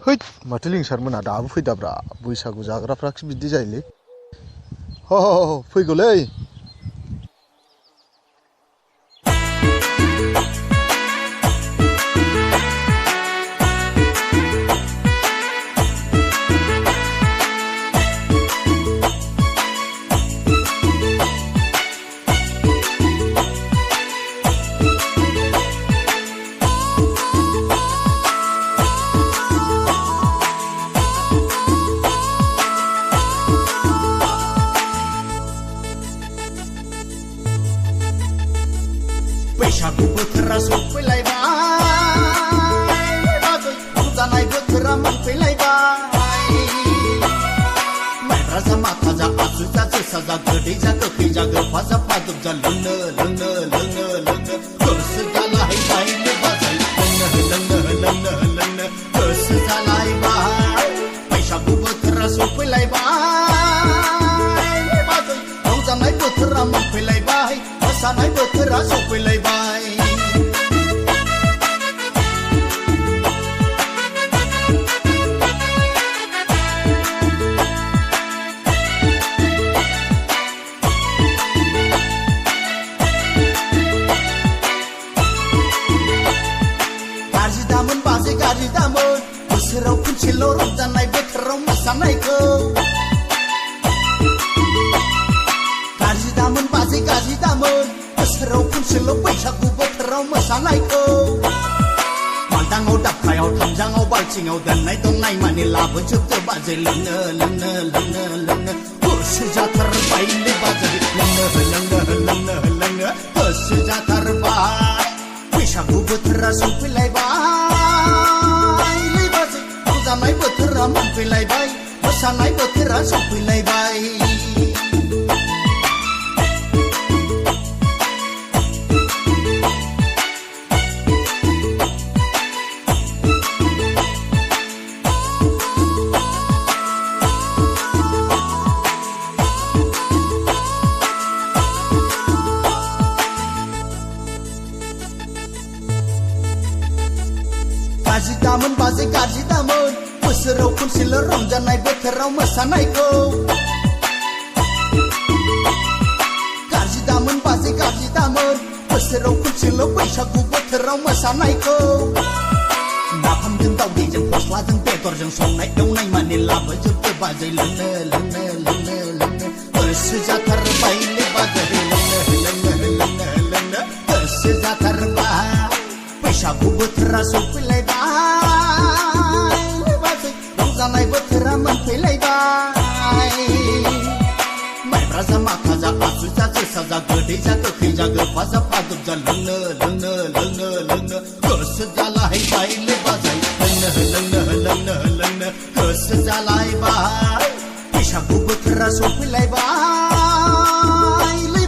है माथो लिंसारमोना दाबो फैदाब्रा बैसागु जाग्राफ्रासो बिदि जायोलै ह फैगौलै बैसागु बोथोरा सफैलायबाय बाजै रंजानाय बोथोरा मोनफैलायबाय माइब्रा जा माथा जा आसु जा जोसा जा गोदै जा गोखै जा गोफा जा फादुब जा लोंनो लोंनो लोंनो लोंनो गोसो जालायबायनो बाजै लोंनो गोसो जालायबाय बैसागु बोथोरा सफैलायबाय बाजै रंजानाय बोथोरा मोनफैलायबाय मोसानाय बोथोरा सफैलायबाय गाज्रि दामोन बाजै गाज्रि दामोन बोसोराव खनसेल' रंजानाय बोथोराव मोसानायखौ गाज्रि दामोन बाजै गाज्रि दामोन बोसोराव खनसेल' बैसागु बोथोराव मोसानायखौ मालदाङाव दाबखायाव थामजाङाव बाल्थिङाव दोननाय दंनाय माने लाबोजोबदो बाजै लोंनो लोंनो लोंनो लोंनो गोसो जाथारबायलै बाजै लोंनो लोंनो लोंनो लोंनो गोसो जाथारबाय बैसागु बोथोरा सफैलायबाय बाजै रंजानाय बोथोरा मोनफैलायबाय मोसानाय बोथोरा सफैलायबाय गाज्रि दामोन बाजै गाज्रि दामोन बोसोराव खनसेल' रंजानाय बोथोराव मोसानायखौ गाज्रि दामोन बाजै गाज्रि दामोन बोसोराव खनसेल' बैसागु बोथोराव मोसानायखौ नाफामजों दावदैजों फस्लाजों बेदरजों संनाय एवनाय माने लाबोजोबदो बाजै लोंनो लोंनो लोंनो लोंनो गोसो जाथारबायलै बाजै लोंनो लोंनो लोंनो लोंनो गोसो जाथारबाय बैसागु बोथोरा सफैलायबाय बाजै रंजानाय बोथोरा मोनफैलायबाय माइब्रा जा माथा जा आसु जा जोसा जा गोदै जा गोखै जा गोफा जा फादुब जा लोंनो लोंनो लोंनो लोंनो गोसो जालायबायलै बाजै लोंनो लोंनो लोंनो लोंनो गोसो जालायबाय बैसागु बोथोरा सफैलायबाय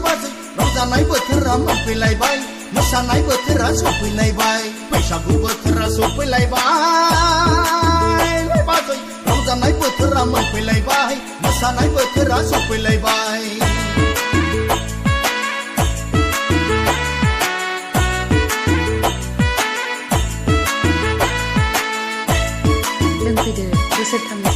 बाजै रंजानाय बोथोरा मोनफैलायबाय मोसानाय बोथोरा सफैलायबाय बैसागु बोथोरा सफैलायबाय बाजै रंजानाय बोथोरा मोनफैलायबाय मोसानाय बोथोरा सफैलायबाय लोंफैदो बोसोरथामनि